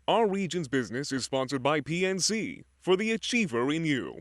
Our region's business is sponsored by PNC for the achiever in you.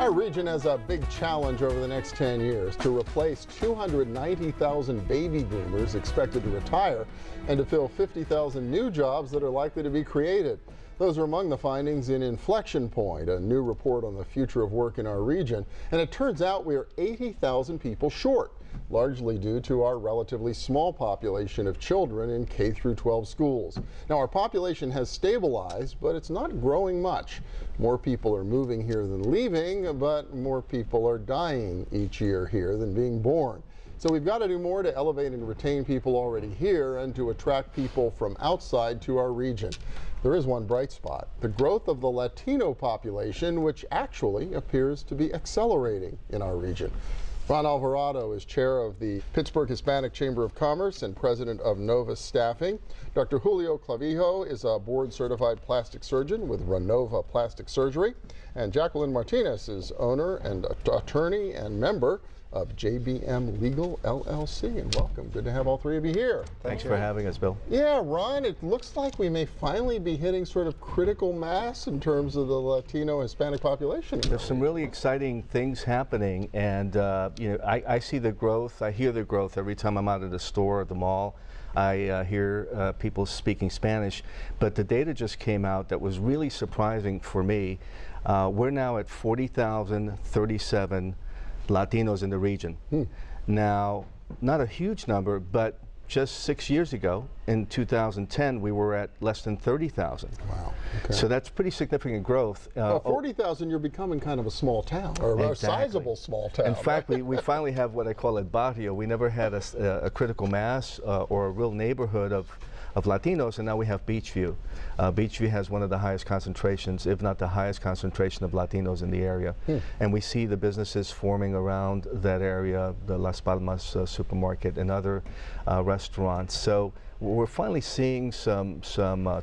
Our region has a big challenge over the next 10 years to replace 290,000 baby boomers expected to retire and to fill 50,000 new jobs that are likely to be created. Those are among the findings in Inflection Point, a new report on the future of work in our region. And it turns out we are 80,000 people short, largely due to our relatively small population of children in K through 12 schools. Now, our population has stabilized, but it's not growing much. More people are moving here than leaving, but more people are dying each year here than being born. So we've got to do more to elevate and retain people already here and to attract people from outside to our region. There is one bright spot: the growth of the Latino population, which actually appears to be accelerating in our region. Ron Alvarado is chair of the Pittsburgh Hispanic Chamber of Commerce and president of ReNova Staffing. Dr. Julio Clavijo is a board-certified plastic surgeon with ReNova Plastic Surgery. And Jacquelin Martinez is owner and attorney and member of JBM Legal LLC. And welcome. Good to have all three of you here. Thanks for having us, Bill. Yeah, Ron, it looks like we may finally be hitting sort of critical mass in terms of the Latino Hispanic population. There's some really exciting things happening, and you know, I see the growth. I hear the growth every time I'm out at the store or the mall. I hear people speaking Spanish, but the data just came out that was really surprising for me. We're now at 40,037 Latinos in the region. Now, not a huge number, but just 6 years ago, in 2010, we were at less than 30,000. Wow. Okay. So that's pretty significant growth. Well, 40,000, you're becoming kind of a small town, or a sizable small town. In fact, we finally have what I call a barrio. We never had a critical mass or a real neighborhood of Latinos, and now we have Beachview. Beachview has one of the highest concentrations, if not the highest concentration of Latinos in the area. And we see the businesses forming around that area, the Las Palmas supermarket and other restaurants. So we're finally seeing some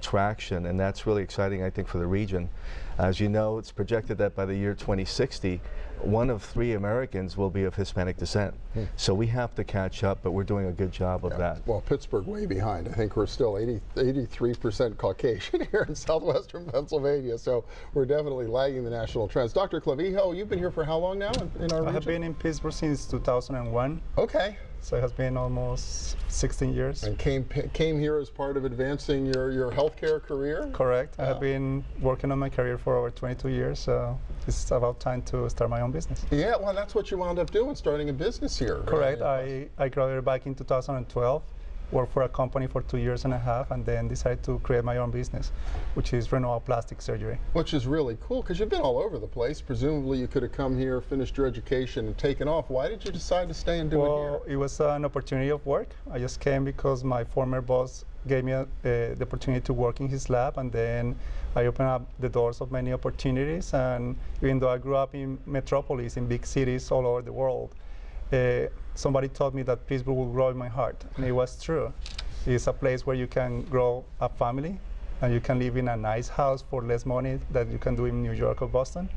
traction, and that's really exciting, I think, for the region. As you know, it's projected that by the year 2060, 1 of 3 Americans will be of Hispanic descent. So we have to catch up, but we're doing a good job of that. Well, Pittsburgh way behind. I think we're still 83% Caucasian here in southwestern Pennsylvania, so we're definitely lagging the national trends. Dr. Clavijo, you've been here for how long now in our region? I have been in Pittsburgh since 2001. Okay. So it has been almost 16 years. And came here as part of advancing your healthcare career? Correct. I have been working on my career for over 22 years, so it's about time to start my own business. Yeah, well, that's what you wound up doing, starting a business here. Correct. Right? I graduated back in 2012. Worked for a company for 2 years and a half, and then decided to create my own business, which is ReNova Plastic Surgery. Which is really cool, because you've been all over the place. Presumably you could have come here, finished your education, and taken off. Why did you decide to stay and do it here? Well, it was an opportunity of work. I just came because my former boss gave me the opportunity to work in his lab, and then I opened up the doors of many opportunities. And even though I grew up in metropolis, in big cities all over the world, somebody told me that Pittsburgh will grow in my heart, and it was true. It's a place where you can grow a family, and you can live in a nice house for less money than you can do in New York or Boston,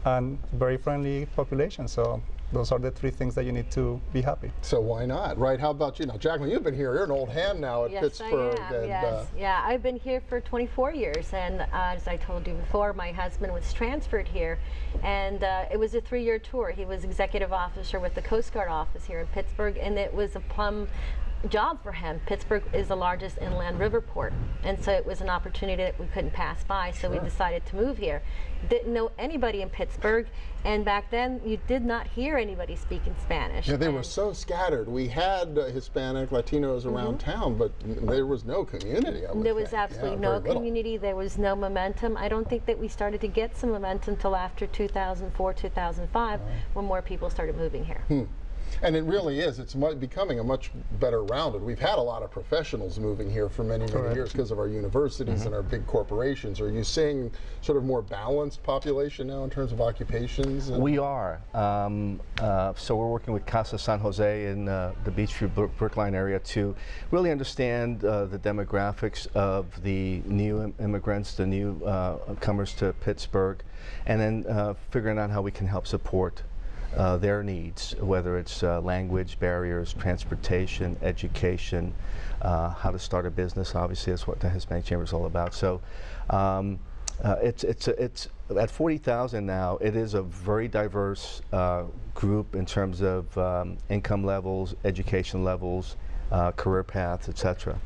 and very friendly population. So those are the 3 things that you need to be happy. So why not, right? How about you? Now, Jacquelin, you've been here. You're an old hand now at Pittsburgh. I am, yes. Yeah, I've been here for 24 years, and as I told you before, my husband was transferred here, and it was a 3-year tour. He was executive officer with the Coast Guard office here in Pittsburgh, and it was a plum job for him. Pittsburgh is the largest inland river port, and so it was an opportunity that we couldn't pass by, so we decided to move here. Didn't know anybody in Pittsburgh, and back then you did not hear anybody speaking Spanish. Yeah, they were so scattered. We had Hispanic, Latinos around town, but there was no community, I would There was think. absolutely no community. There was no momentum. I don't think that we started to get some momentum until after 2004, 2005, when more people started moving here. And it really is. It's becoming a much better rounded. We've had a lot of professionals moving here for many, many years because of our universities and our big corporations. Are you seeing sort of more balanced population now in terms of occupations? We are. So we're working with Casa San Jose in the Beachview Brookline area to really understand the demographics of the new immigrants, the new comers to Pittsburgh, and then figuring out how we can help support their needs, whether it's language barriers, transportation, education, how to start a business. Obviously, that's what the Hispanic Chamber is all about. So it's at 40,000 now. It is a very diverse group in terms of income levels, education levels, career paths, etc.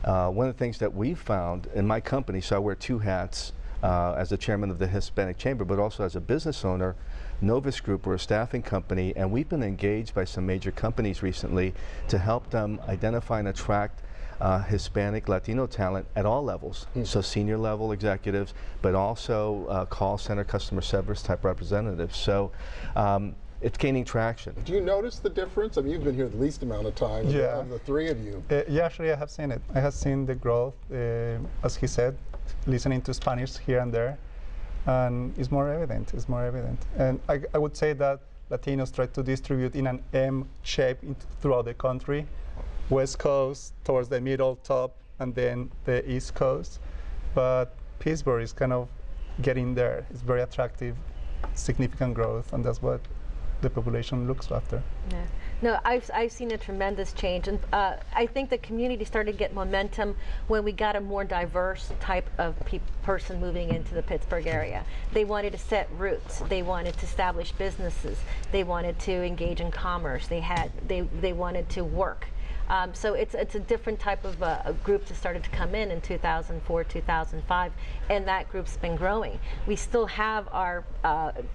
One of the things that we've found in my company, so I wear two hats as the chairman of the Hispanic Chamber, but also as a business owner. Novus Group, we're a staffing company, and we've been engaged by some major companies recently to help them identify and attract Hispanic, Latino talent at all levels. So senior level executives, but also call center, customer service type representatives. So it's gaining traction. Do you notice the difference? I mean, you've been here the least amount of time of the three of you. Yeah, actually, I have seen it. I have seen the growth, as he said, listening to Spanish here and there. And it's more evident, it's more evident. And I would say that Latinos try to distribute in an M shape throughout the country. West Coast towards the middle, top, and then the East Coast. But Pittsburgh is kind of getting there. It's very attractive, significant growth, and that's what the population looks after. Yeah. No, I've seen a tremendous change, and I think the community started to get momentum when we got a more diverse type of person moving into the Pittsburgh area. They wanted to set roots. They wanted to establish businesses. They wanted to engage in commerce. They wanted to work. So it's a different type of a group that started to come in 2004, 2005, and that group's been growing. We still have our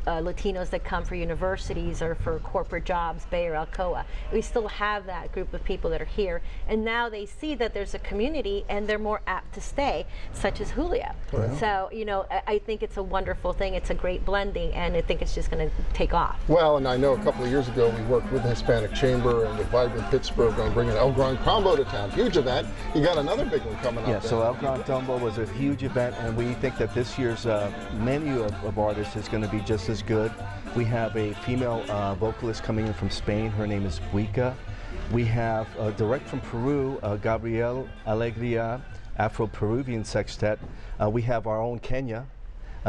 Latinos that come for universities or for corporate jobs, Bay or Alcoa. We still have that group of people that are here, and now they see that there's a community and they're more apt to stay, such as Julio. Wow. So, you know, I think it's a wonderful thing. It's a great blending, and I think it's just going to take off. Well, and I know a couple of years ago we worked with the Hispanic Chamber and with Vibrant Pittsburgh on bringing El Gran Combo to town. Huge event. You got another big one coming up. Yeah, so El Gran Combo was a huge event, and we think that this year's menu of artists is going to be just as good. We have a female vocalist coming in from Spain. Her name is Buica. We have direct from Peru, Gabriel Alegria, Afro-Peruvian sextet. We have our own Kenya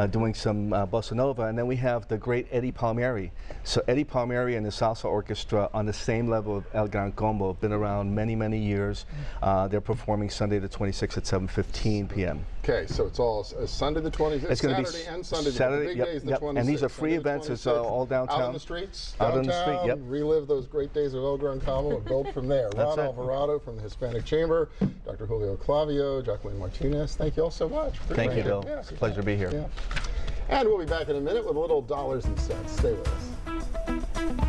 doing some bossa nova, and then we have the great Eddie Palmieri. So Eddie Palmieri and the Salsa Orchestra on the same level of El Gran Combo have been around many, many years. They're performing Sunday the 26th at 7:15 p.m. Okay, so it's all Sunday the 26th, it's going to be Saturday and Sunday. Saturday, the big yep, days, the yep. 26th. And these are free events. It's all downtown. Out on the streets, out downtown, on the street, yep. Relive those great days of El Gran Combo and build from there. Ron Alvarado from the Hispanic Chamber, Dr. Julio Clavijo, Jacquelin Martinez, thank you all so much. Thank you, Bill. Yeah, It's a pleasure to be here. Yeah. And we'll be back in a minute with a little dollars and cents. Stay with us.